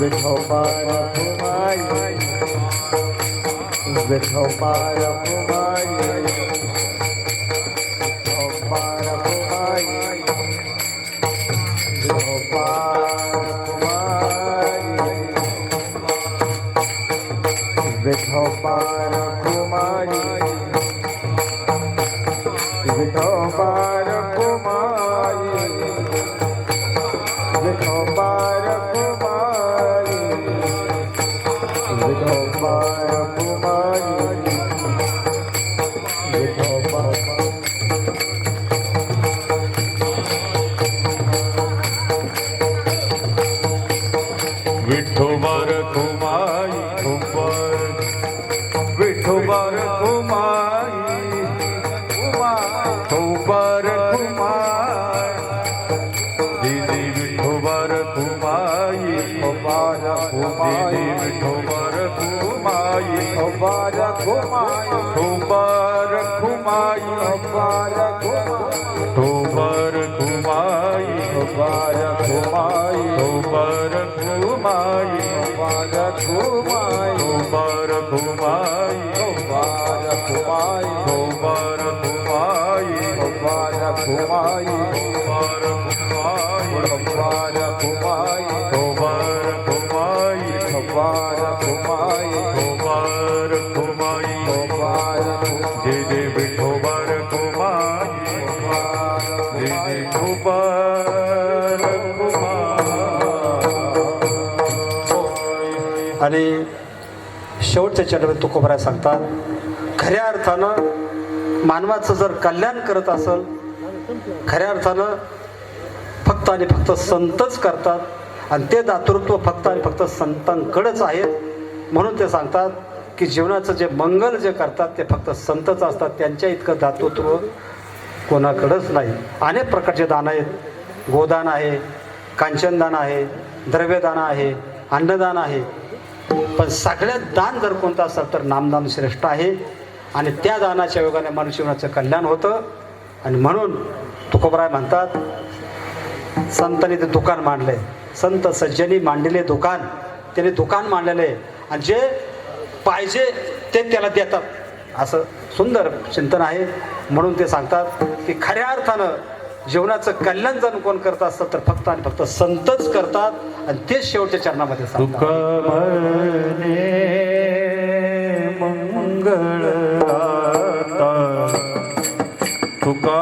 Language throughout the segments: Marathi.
विठोबार कुमाई विठोबार कुमाई विठोबार कुमाई विठोबार कुमाई विठोबार कुमाई विठोबार कुमाई विठोबार कुमाई विठोबार विठोबार कुमाई विठोबार कुमाई विठोबार कुमाई दीदी विठोबार कुमाई विठोबार कुमाई विठोबार कुमाई विठोबार कुमाई विठोबार कुमाई विठोबार कुमाई विठोबार कुमाई विठोबार कुमाई विठोबार कुमाई विठोबार कुमाई विठोबार कुमाई विठोबार कुमाई विठोबार कुमाई विठोबार कुमाई विठोबार कुमाई विठोबार कुमाई विठोबार कुमाई विठोबार कुमाई विठोबार जय जय विठोबार कुमाई जय जय विठोबार कुमाई. आणि शेवटच्या चरणामध्ये तुकोबराय सांगतात, खऱ्या अर्थानं मानवाचं जर कल्याण करत असेल, खऱ्या अर्थानं फक्त आणि फक्त संतच करतात आणि ते दातृत्व फक्त आणि फक्त संतांकडेच आहेत. म्हणून ते सांगतात की जीवनाचं जे मंगल जे करतात ते फक्त संतच असतात, त्यांच्या इतकं दातृत्व कोणाकडेच नाही. अनेक प्रकारचे दान आहेत, गोदान आहे, कांचनदान आहे, द्रव्यदान आहे, अन्नदान आहे, पण सगळ्यात दान जर कोणतं असेल तर नामदान श्रेष्ठ आहे. आणि त्या दानाच्या योगाने मनुष्यजीवनाचं कल्याण होतं. आणि म्हणून तुकोबराय म्हणतात, संतांनी ते दुकान मांडलंय, संत सज्जनी मांडले दुकान, त्याने दुकान मांडलेलं आहे आणि जे पाहिजे ते त्याला देतात, असं सुंदर चिंतन आहे. म्हणून ते सांगतात की खऱ्या अर्थानं जीवनाचं कल्याण जर कोण करत असतं तर फक्त आणि फक्त संतच करतात आणि तेच शेवटच्या चरणामध्ये सांगतात. तुका म्हणे मंगळ आता तुका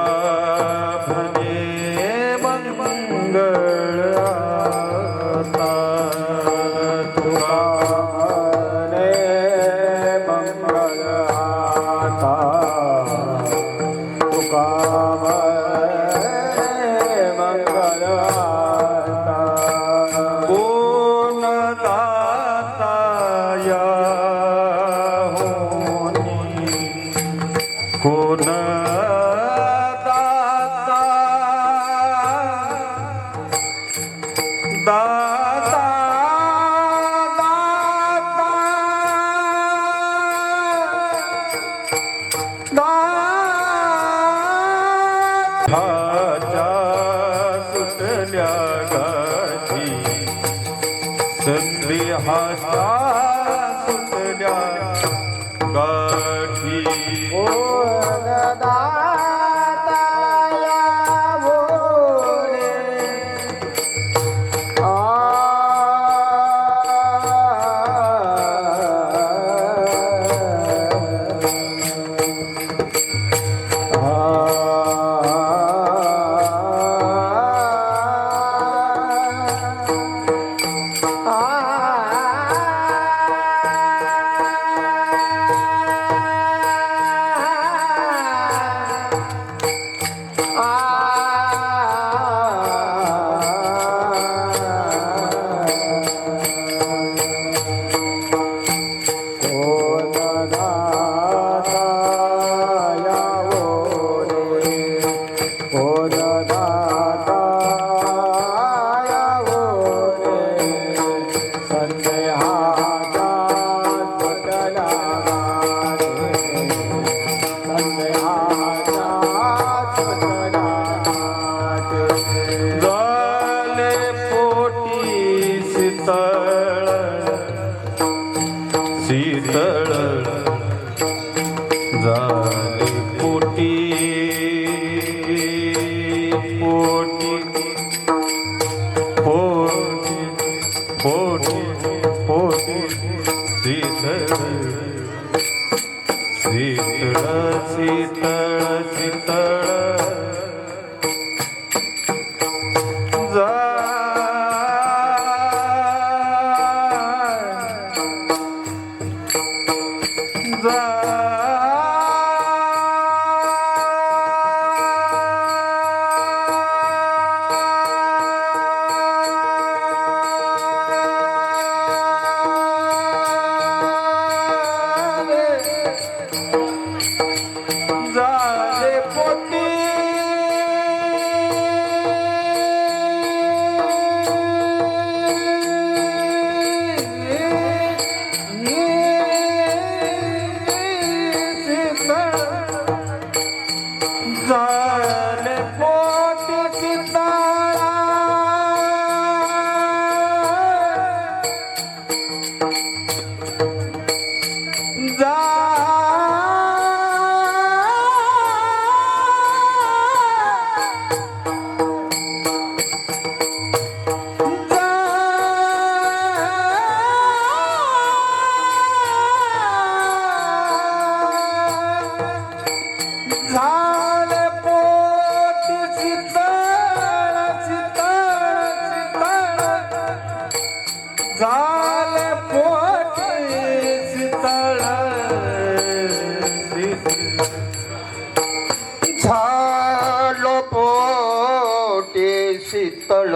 म्हणे मंगळ आता तुका म्हणे मंगळ आता तुका म्हणे मंगळ आता कोण दाता या होनी कोण दाता दाता दाता सुटल्या गाठी संदेहाच्या सुटल्या गाठी झाले पोटी पोटी पोटी पोटी पोटी शीतळ शीतळ शीतळ शीतळ झाले पोटी झाले पोटी सीताळा झाले पोटी शीतळ शीतळ शीतळ झाले पोटी शीतळ झालो पोटे शीतळ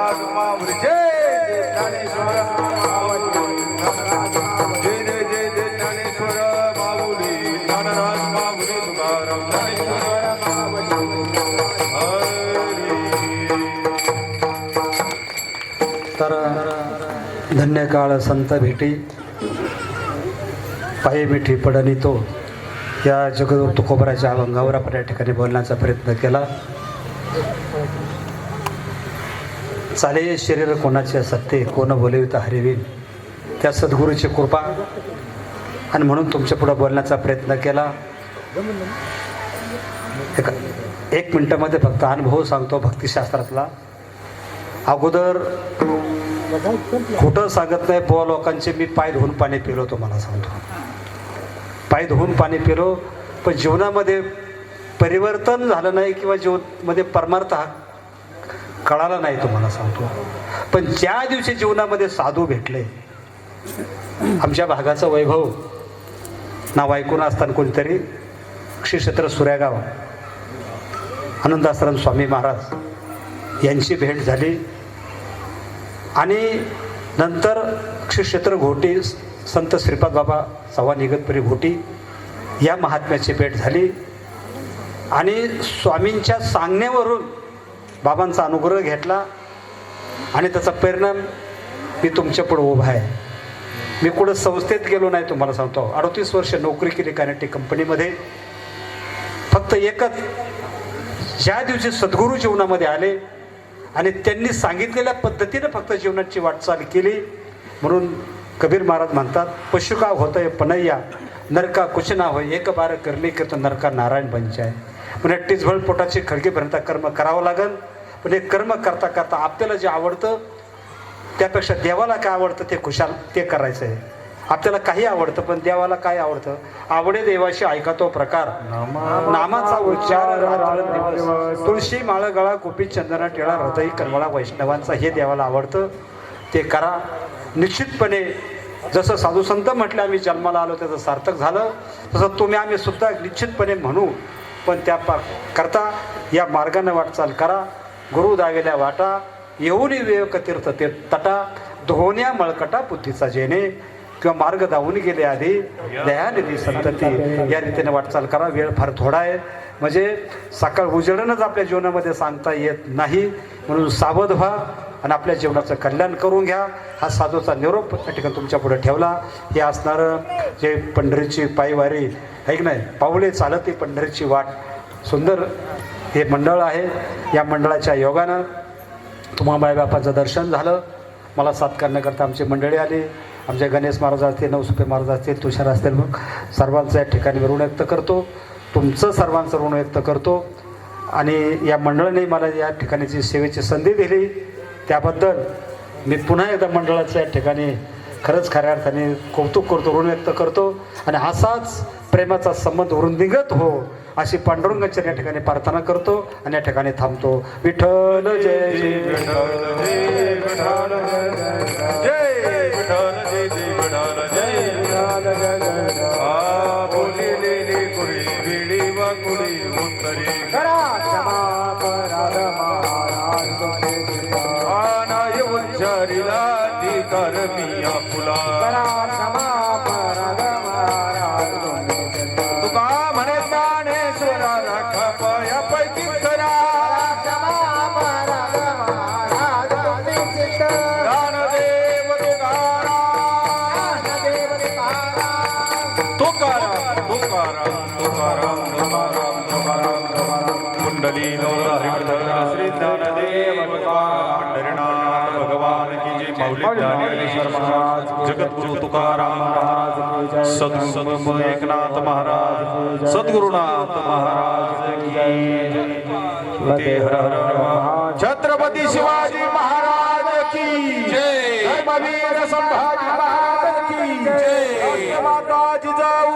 ज्ञानराज माऊली जय जय ज्ञानेश्वर माऊली जय जय जय जय ज्ञानेश्वर माऊली ज्ञानराज माऊली तुकाराम ज्ञानेश्वर तर धन्य काळ संत भेटी पायी मिठी पडणी तो या जगद्गुरु तुकोबराच्या अभंगावर आपण या ठिकाणी बोलण्याचा प्रयत्न केला. चाले शरीर कोणाचे सत्य कोण बोलविता हरिवीन, त्या सद्गुरूची कृपा आणि म्हणून तुमच्या पुढे बोलण्याचा प्रयत्न केला. एक मिनिटामध्ये फक्त अनुभव सांगतो भक्तिशास्त्रातला. अगोदर खोटं सांगत नाही. बुवा लोकांचे मी पाय धुवून पाणी पिलो तुम्हाला सांगतो. पाय धुवून पाणी पिलो, पण जीवनामध्ये परिवर्तन झालं नाही किंवा जीवनामध्ये परमार्थ हा कळाला नाही तुम्हाला सांगतो. पण ज्या दिवशी जीवनामध्ये साधू भेटले, आमच्या भागाचं वैभव नाव ऐकून असताना कोणीतरी श्री क्षेत्र सुर्यागाव आनंदाश्रम स्वामी महाराज यांची भेट झाली आणि नंतर श्री क्षेत्र घोटी संत श्रीपाद बाबा चव्हाण इगतपुरी घोटी या महात्म्याची भेट झाली आणि स्वामींच्या सांगण्यावरून बाबांचा अनुग्रह घेतला आणि त्याचा परिणाम मी तुमच्या पुढे उभा आहे. मी कुठं संस्थेत गेलो नाही तुम्हाला सांगतो. 38 वर्ष नोकरी केली कायनेटिक कंपनीमध्ये. फक्त एकच, ज्या दिवशी सद्गुरू जीवनामध्ये आले आणि त्यांनी सांगितलेल्या पद्धतीनं फक्त जीवनाची वाटचाल केली. म्हणून कबीर महाराज म्हणतात, पशु का होतंय पनैया नरका कुछ ना होय, एक बार करले की तो नरका नारायण बनचाय. म्हणजे टिचभळ पोटाची खळगीपर्यंत कर्म करावं लागेल. पण हे कर्म करता करता आपल्याला जे आवडतं त्यापेक्षा देवाला काय आवडतं ते खुशाल ते करायचं आहे. आपल्याला काही आवडतं पण देवाला काय आवडतं, आवडे देवाशी ऐका तो प्रकार, नामाचा उच्चार रात्रंदिवस, तुळशी माळ गळा गोपी चंदना टिळा हृदय कर्मळा वैष्णवांचा हे देवाला आवडतं ते करा. निश्चितपणे जसं साधू संत म्हटले आम्ही जन्माला आलो त्याचं सार्थक झालं, तसं तुम्ही आम्ही सुद्धा निश्चितपणे म्हणू. पण त्या करता या मार्गाने वाटचाल करा. गुरु दावेल्या वाटा येऊन विवेक तीर्थ ते तटा, धोन्या मळकटा बुद्धीचा जेणे, किंवा मार्ग दावून गेले आधी दयानिधी संतती, या रीतीने वाटचाल करा. वेळ फार थोडा आहे, म्हणजे सकाळ उजेडूनच आपल्या जीवनामध्ये सांगता येत नाही. म्हणून सावध व्हा आणि आपल्या जीवनाचं कल्याण करून घ्या. हा साधूचा निरोप त्या ठिकाणी तुमच्या पुढे ठेवला. हे असणारं जे पंढरीची पायवारी आहे की नाही, पावले चालत ही पंढरीची वाट, सुंदर हे मंडळ आहे. या मंडळाच्या योगानं तुम्हा मायबापाचं दर्शन झालं. मला साथ करण्याकरता आमची मंडळी आली. आमचे गणेश महाराज असतील, नवसुपे महाराज असतील, तुषार असतील, मग सर्वांचं या ठिकाणी ऋण व्यक्त करतो. तुमचं सर्वांचं ऋण व्यक्त करतो. आणि या मंडळाने मला या ठिकाणी जी सेवेची संधी दिली त्याबद्दल मी पुन्हा एकदा मंडळाचं या ठिकाणी खरंच खऱ्या अर्थाने कौतुक करतो, ऋण व्यक्त करतो. आणि असाच प्रेमाचा संबंध वृंदिगत हो अशी पांडुरंगाच्या या ठिकाणी प्रार्थना करतो आणि या ठिकाणी थांबतो. विठ्ठल जय जय विठ्ठल जय विठ्ठल जय विठ्ठल जय जय विठ्ठल जय विठ्ठल जय आ बोलिलेली कुडी बिडी व कुडी उत्तरी करा क्षमा पराध महाराज आनाय उच्चारिला ती करमिया फुला करा क्षमा पराध महाराज तुका म्हणे ज्ञानेश्वरा राख पाया पैकी करा क्षमा पराध महाराज ज्ञानदेव तुकाराम तुकाराम तुकाराम तुकाराम तुकाराम तुकाराम कुंडली श्री ज्ञानदेव पंढरीनाथ भगवान की जय. माऊली ज्ञानेश्वर महाराज, जगद्गुरु तुकाराम महाराज, सद्गुरु एकनाथ महाराज, सद्गुरुनाथ महाराज की जय. हर हर छत्रपती शिवाजी महाराज की जय. धर्मवीर संभाजी महाराज की जय. माता जिजाऊ